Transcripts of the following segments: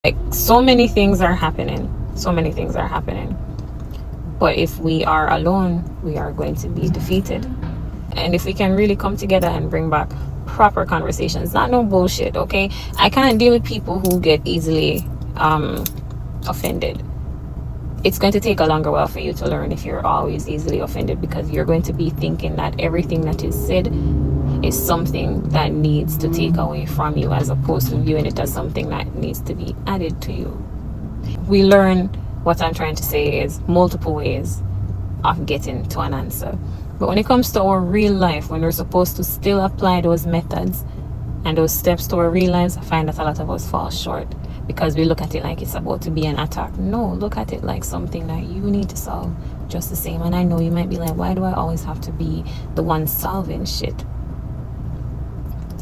Like, so many things are happening. So many things are happening. But if we are alone, we are going to be defeated. And if we can really come together and bring back proper conversations, not no bullshit, okay? I can't deal with people who get easily offended. It's going to take a longer while for you to learn if you're always easily offended, because you're going to be thinking that everything that is said is something that needs to take away from you, as opposed to viewing it as something that needs to be added to you. We learn, what I'm trying to say is, multiple ways of getting to an answer. But when it comes to our real life, when we're supposed to still apply those methods and those steps to our real lives, I find that a lot of us fall short, because we look at it like it's about to be an attack. No, look at it like something that you need to solve just the same. And I know you might be like, why do I always have to be the one solving shit?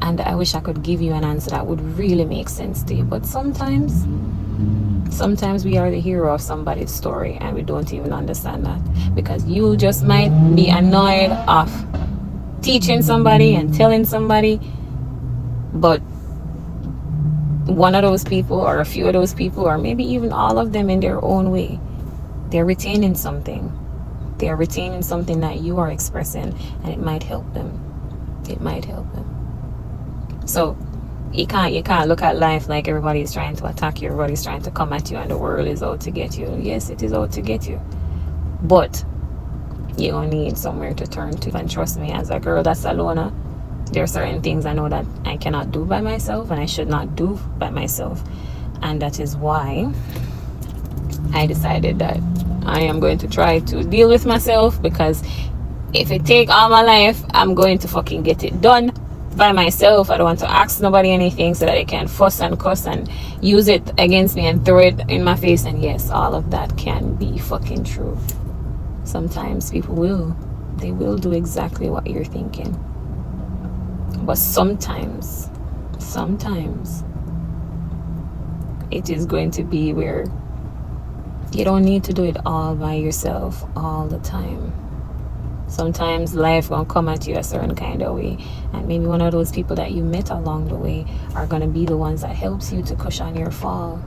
And I wish I could give you an answer that would really make sense to you. But sometimes we are the hero of somebody's story and we don't even understand that, because you just might be annoyed of teaching somebody and telling somebody, but one of those people or a few of those people, or maybe even all of them in their own way, they're retaining something. They're retaining something that you are expressing, and it might help them. It might help them. So you can't look at life like everybody's trying to attack you, everybody's trying to come at you, and the world is out to get you. Yes, it is out to get you, but you don't need somewhere to turn to. And trust me, as a girl that's a loner, there are certain things I know that I cannot do by myself, and I should not do by myself. And that is why I decided that I am going to try to deal with myself, because if it take all my life, I'm going to fucking get it done by myself. I don't want to ask nobody anything so that they can fuss and cuss and use it against me and throw it in my face. And yes, all of that can be fucking true. Sometimes people will do exactly what you're thinking. But sometimes it is going to be where you don't need to do it all by yourself all the time. Sometimes life gonna come at you a certain kind of way, and maybe one of those people that you met along the way are gonna be the ones that helps you to cushion your fall.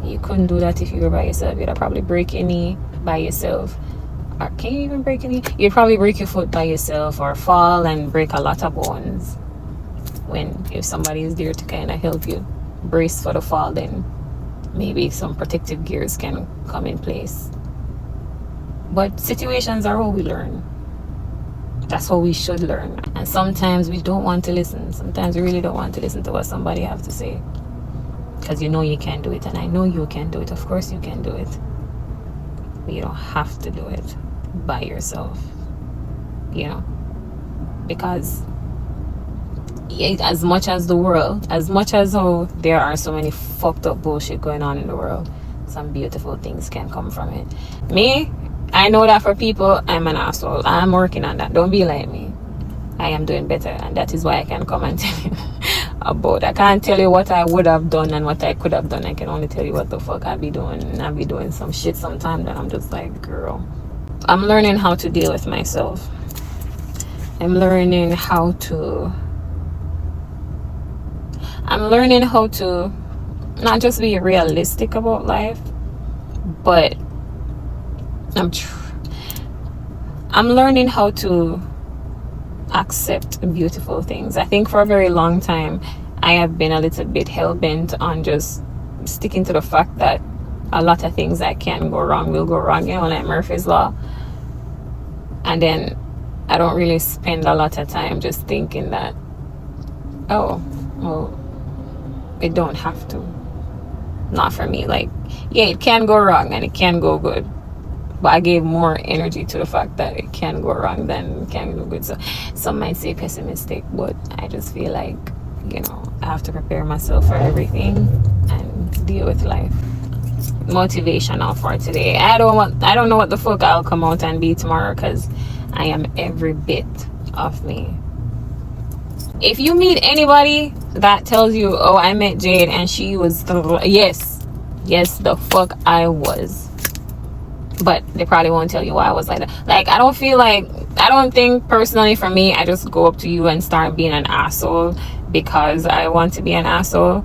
You couldn't do that if you were by yourself. You'd probably break your knee by yourself. Or can you even break your knee? You'd probably break your foot by yourself, or fall and break a lot of bones. When if somebody is there to kind of help you brace for the fall, then maybe some protective gears can come in place. But situations are how we learn. That's how we should learn. And sometimes we don't want to listen. Sometimes we really don't want to listen to what somebody have to say, because you know you can do it, and I know you can do it. Of course you can do it. But you don't have to do it by yourself, because as much as how there are so many fucked up bullshit going on in the world, some beautiful things can come from it. Me, I know that for people, I'm an asshole. I'm working on that. Don't be like me. I am doing better, and that is why I can come and tell you about. I can't tell you what I would have done and what I could have done. I can only tell you what the fuck I be doing. And I be doing some shit sometimes that I'm just like, girl. I'm learning how to deal with myself. I'm learning how to not just be realistic about life, but I'm learning how to accept beautiful things. I think for a very long time I have been a little bit hell-bent on just sticking to the fact that a lot of things that can go wrong will go wrong, like Murphy's Law. And then I don't really spend a lot of time just thinking that, oh, well, it don't have to. Not for me. Like, yeah, it can go wrong and it can go good, but I gave more energy to the fact that it can go wrong than it can go good. So some might say pessimistic, but I just feel like, I have to prepare myself for everything and deal with life. Motivational for today. I don't know what the fuck I'll come out and be tomorrow, because I am every bit of me. If you meet anybody that tells you, oh, I met Jade and she was yes, the fuck I was. But they probably won't tell you why I was like that. Like, I don't think personally for me, I just go up to you and start being an asshole because I want to be an asshole.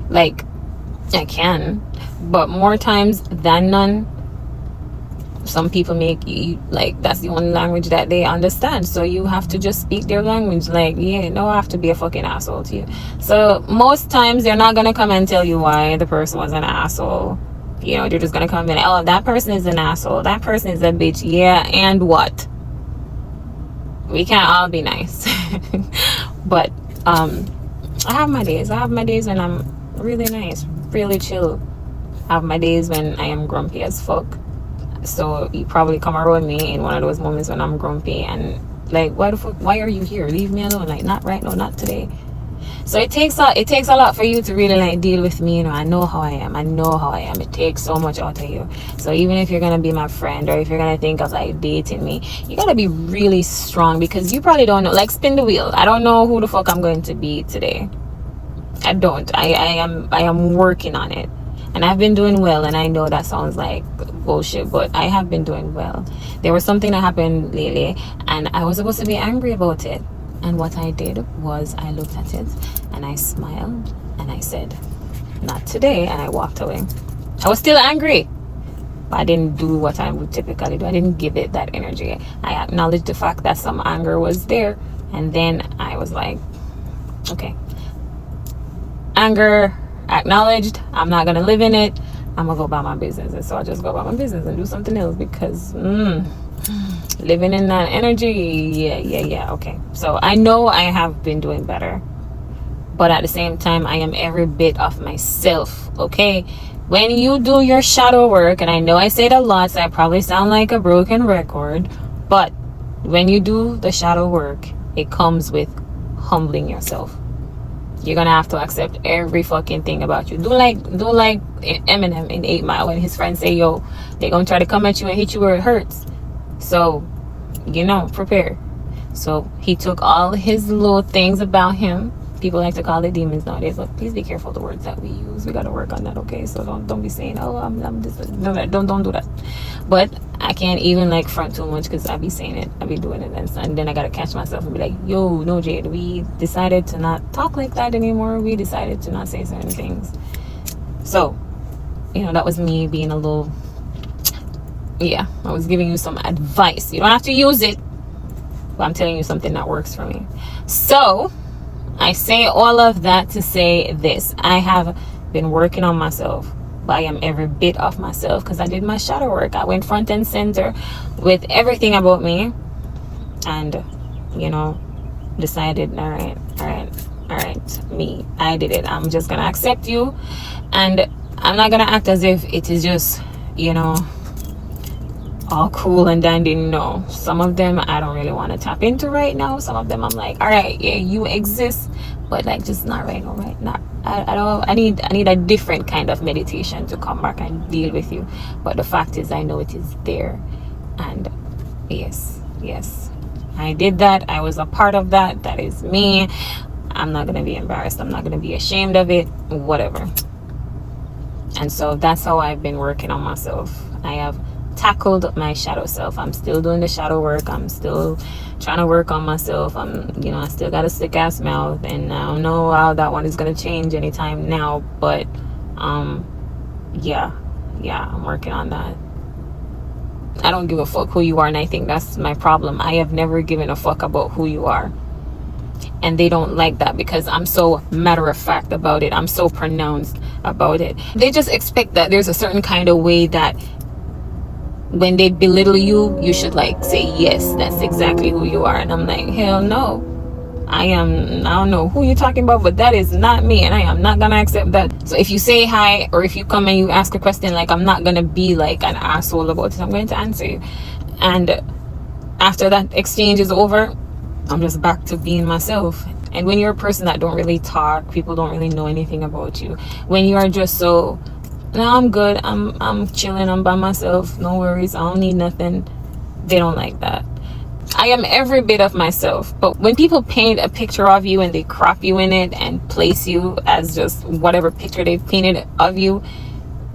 Like, I can, but more times than none, some people make you like that's the only language that they understand, so you have to just speak their language. Like, yeah, no, I have to be a fucking asshole to you. So most times they're not gonna come and tell you why the person was an asshole. You know, they're just gonna come in, oh, that person is an asshole, that person is a bitch. Yeah, and what? We can't all be nice. But I have my days. I have my days when I'm really nice, really chill. I have my days when I am grumpy as fuck. So you probably come around me in one of those moments when I'm grumpy and like, why the fuck, why are you here? Leave me alone. Like, not right now, not today. So it takes a lot for you to really like deal with me. You know, I know how I am. It takes so much out of you. So even if you're gonna be my friend, or if you're gonna think of like dating me, you gotta be really strong, because you probably don't know. Like, spin the wheel. I don't know who the fuck I'm going to be today. I don't. I am working on it. And I've been doing well, and I know that sounds like bullshit, but I have been doing well. There was something that happened lately, and I was supposed to be angry about it. And what I did was I looked at it, and I smiled, and I said, not today, and I walked away. I was still angry, but I didn't do what I would typically do. I didn't give it that energy. I acknowledged the fact that some anger was there, and then I was like, okay, anger acknowledged, I'm not gonna live in it, I'm gonna go about my business. And so I just go about my business and do something else, because living in that energy, yeah, okay. So I know I have been doing better, but at the same time, I am every bit of myself, okay? When you do your shadow work, and I know I say it a lot, so I probably sound like a broken record, but when you do the shadow work, it comes with humbling yourself. You're gonna have to accept every fucking thing about you. Do like Eminem in 8 Mile, when his friends say, yo, they're gonna try to come at you and hit you where it hurts. So, you know, prepare. So he took all his little things about him. People like to call it demons nowadays, but please be careful the words that we use. We gotta work on that, okay? So don't be saying, oh, I'm this. No, don't do that. But I can't even like front too much, because I be saying it, I be doing it, and then I gotta catch myself and be like, yo, no, Jade, we decided to not talk like that anymore. We decided to not say certain things. So, you know, that was me being a little, yeah, I was giving you some advice. You don't have to use it, but I'm telling you something that works for me. So I say all of that to say this: I have been working on myself, but I am every bit of myself, because I did my shadow work. I went front and center with everything about me, and, you know, decided, all right, me, I did it. I'm just gonna accept you, and I'm not gonna act as if it is just, you know, all cool and dandy. No, some of them I don't really want to tap into right now. Some of them I'm like, all right, yeah, you exist, but like, just not right now, right? Not I don't. I need a different kind of meditation to come back and deal with you. But the fact is, I know it is there, and yes, I did that. I was a part of that. That is me. I'm not gonna be embarrassed. I'm not gonna be ashamed of it. Whatever. And so that's how I've been working on myself. I have tackled my shadow self. I'm still doing the shadow work. I'm still trying to work on myself. I still got a sick ass mouth, and I don't know how that one is gonna change anytime now, but yeah, I'm working on that. I don't give a fuck who you are, and I think that's my problem. I have never given a fuck about who you are, and they don't like that, because I'm so matter of fact about it. I'm so pronounced about it. They just expect that there's a certain kind of way that when they belittle you, you should like say, yes, that's exactly who you are. And I'm like, hell no. I don't know who you're talking about, but that is not me, and I am not gonna accept that. So if you say hi, or if you come and you ask a question, like, I'm not gonna be like an asshole about it. I'm going to answer you, and after that exchange is over, I'm just back to being myself. And when you're a person that don't really talk, people don't really know anything about you, when you are just so, no, I'm good, I'm chilling, I'm by myself, no worries, I don't need nothing, they don't like that. I am every bit of myself. But when people paint a picture of you and they crop you in it and place you as just whatever picture they've painted of you,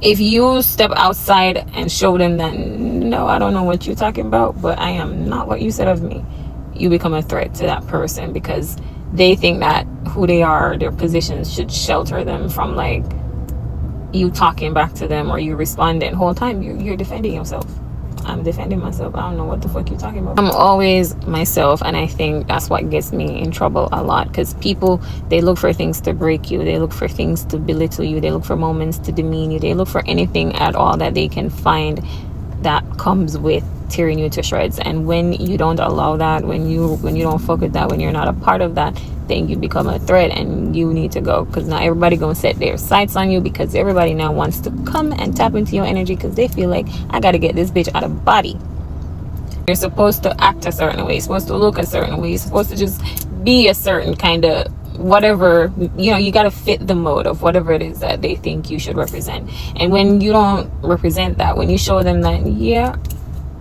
if you step outside and show them that, no, I don't know what you're talking about, but I am not what you said of me, you become a threat to that person, because they think that who they are, their positions, should shelter them from like you talking back to them or you responding, whole time you're defending yourself. I'm defending myself. I don't know what the fuck you're talking about. I'm always myself, and I think that's what gets me in trouble a lot, because people, they look for things to break you, they look for things to belittle you, they look for moments to demean you, they look for anything at all that they can find that comes with tearing you to shreds. And when you don't allow that, when you don't fuck with that, when you're not a part of that, then you become a threat and you need to go, because now everybody gonna set their sights on you, because everybody now wants to come and tap into your energy, because they feel like, I gotta get this bitch out of body. You're supposed to act a certain way, you're supposed to look a certain way, you're supposed to just be a certain kind of whatever, you know, you got to fit the mode of whatever it is that they think you should represent. And when you don't represent that, when you show them that, yeah,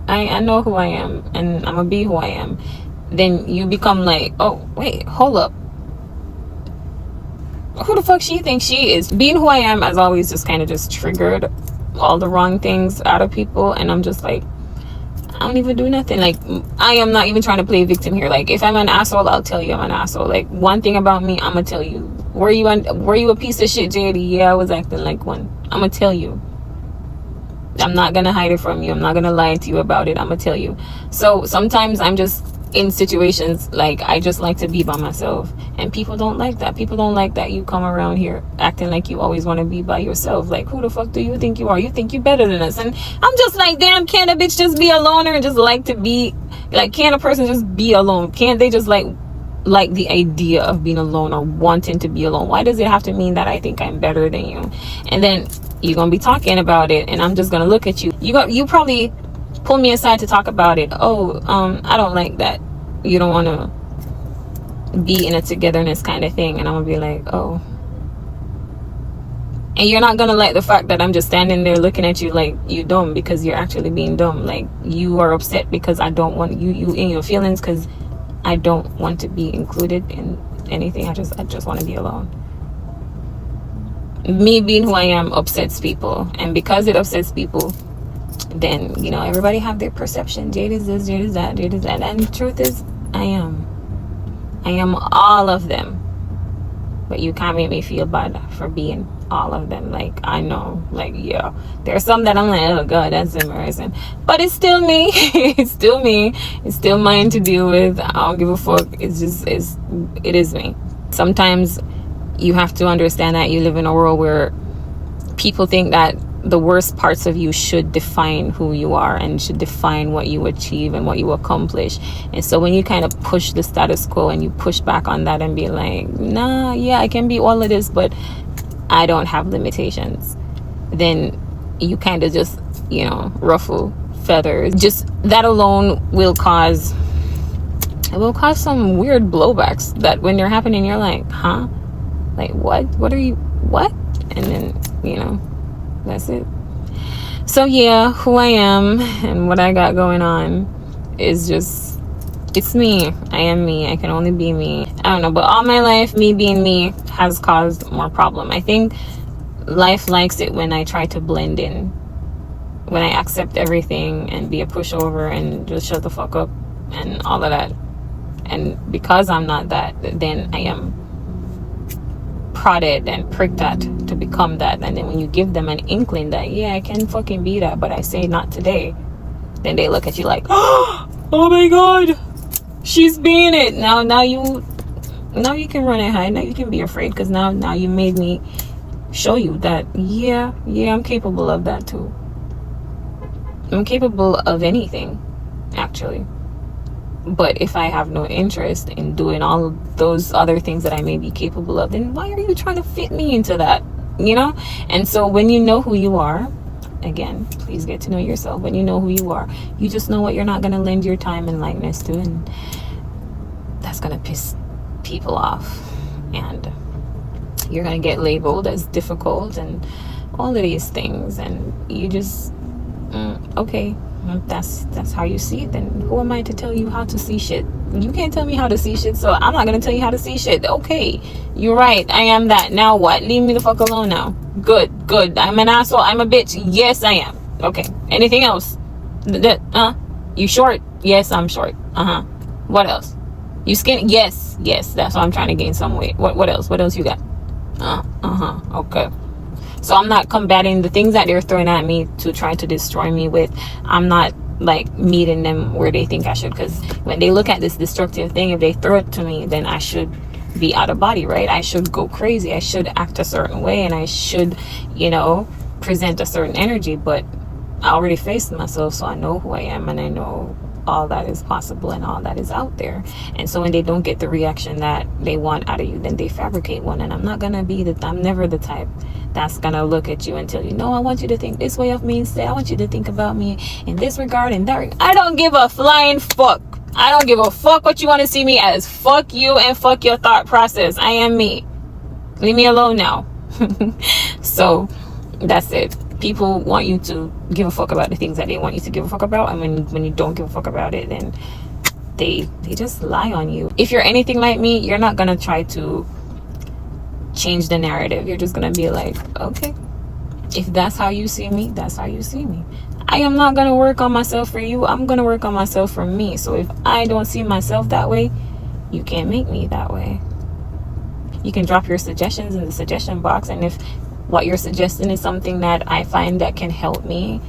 I know who I am and I'm gonna be who I am, then you become like, oh wait, hold up, who the fuck she thinks she is? Being who I am has always just kind of just triggered all the wrong things out of people, and I'm just like, I don't even do nothing. Like, I am not even trying to play victim here. Like, if I'm an asshole, I'll tell you I'm an asshole. Like, one thing about me, I'm gonna tell you. Were you a piece of shit, JD? Yeah, I was acting like one. I'm gonna tell you. I'm not gonna hide it from you. I'm not gonna lie to you about it. I'm gonna tell you. So sometimes I'm just in situations like I just like to be by myself, and people don't like that. People don't like that you come around here acting like you always want to be by yourself. Like, who the fuck do you think you are? You think you're better than us? And I'm just like, damn, can't a bitch just be a loner and just like to be like, can a person just be alone? Can't they just like the idea of being alone or wanting to be alone? Why does it have to mean that I think I'm better than you? And then you're gonna be talking about it, and I'm just gonna look at you. You probably pull me aside to talk about it. Oh, I don't like that. You don't want to be in a togetherness kind of thing. And I'm gonna be like, oh. And you're not gonna like the fact that I'm just standing there looking at you like you dumb, because you're actually being dumb. Like, you are upset because I don't want you in your feelings, because I don't want to be included in anything. I just want to be alone. Me being who I am upsets people, and because it upsets people, then, you know, everybody have their perception. Jade is this, Jade is that, Jade is that. And the truth is, I am all of them. But you can't make me feel bad for being all of them. Like, I know, like, yeah, there's some that I'm like, oh god, that's embarrassing, but it's still me. It's still me. It's still mine to deal with. I don't give a fuck. It is me. Sometimes you have to understand that you live in a world where people think that the worst parts of you should define who you are and should define what you achieve and what you accomplish. And so when you kind of push the status quo and you push back on that and be like, nah, yeah, I can be all of this, but I don't have limitations, then you kind of just, you know, ruffle feathers. Just that alone will cause some weird blowbacks that when they're happening, you're like, huh? Like, what are you, what? And then, you know, that's it. So yeah, who I am and what I got going on is just, it's me. I am me. I can only be me. I don't know, but all my life, me being me has caused more problem. I think life likes it when I try to blend in, when I accept everything and be a pushover and just shut the fuck up and all of that. And because I'm not that, then I am prodded and pricked at to become that. And then when you give them an inkling that, yeah, I can fucking be that, but I say not today, then they look at you like, oh my god, she's being it. Now you can run and hide. Now you can be afraid, because now you made me show you that, yeah, I'm capable of that too. I'm capable of anything, actually. But if I have no interest in doing all of those other things that I may be capable of, then why are you trying to fit me into that? You know? And so when you know who you are, again, please get to know yourself. When you know who you are, you just know what you're not going to lend your time and likeness to, and that's going to piss people off, and you're going to get labeled as difficult and all of these things, and you just okay, that's how you see it. Then who am I to tell you how to see shit? You can't tell me how to see shit, so I'm not gonna tell you how to see shit. Okay, you're right, I am that. Now what? Leave me the fuck alone now. Good. I'm an asshole, I'm a bitch. Yes, I am. Okay, anything else? You short? Yes, I'm short. What else? You skinny? Yes, that's why I'm trying to gain some weight. What else you got? Okay. So I'm not combating the things that they're throwing at me to try to destroy me with. I'm not like meeting them where they think I should, because when they look at this destructive thing, if they throw it to me, then I should be out of body, right? I should go crazy, I should act a certain way, and I should, you know, present a certain energy. But I already faced myself, so I know who I am, and I know all that is possible and all that is out there. And so when they don't get the reaction that they want out of you, then they fabricate one. And I'm never the type that's gonna look at you and tell you, no, I want you to think this way of me instead. I want you to think about me in this regard and that regard. I don't give a flying fuck. I don't give a fuck what you want to see me as. Fuck you and fuck your thought process. I am me. Leave me alone now. So that's it. People want you to give a fuck about the things that they want you to give a fuck about, and when you don't give a fuck about it, then they just lie on you. If you're anything like me, you're not gonna try to change the narrative. You're just gonna be like, okay, if that's how you see me, that's how you see me. I am not gonna work on myself for you. I'm gonna work on myself for me. So if I don't see myself that way, you can't make me that way. You can drop your suggestions in the suggestion box, and if what you're suggesting is something that I find that can help me,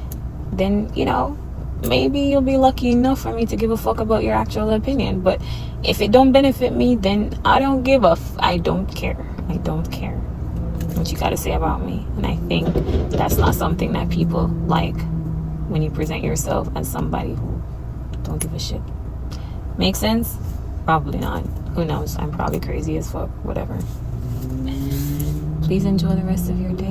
then, you know, maybe you'll be lucky enough for me to give a fuck about your actual opinion. But if it don't benefit me, then I don't give a I don't care. I don't care what you got to say about me. And I think that's not something that people like when you present yourself as somebody who don't give a shit. Make sense? Probably not. Who knows? I'm probably crazy as fuck. Whatever. Please enjoy the rest of your day.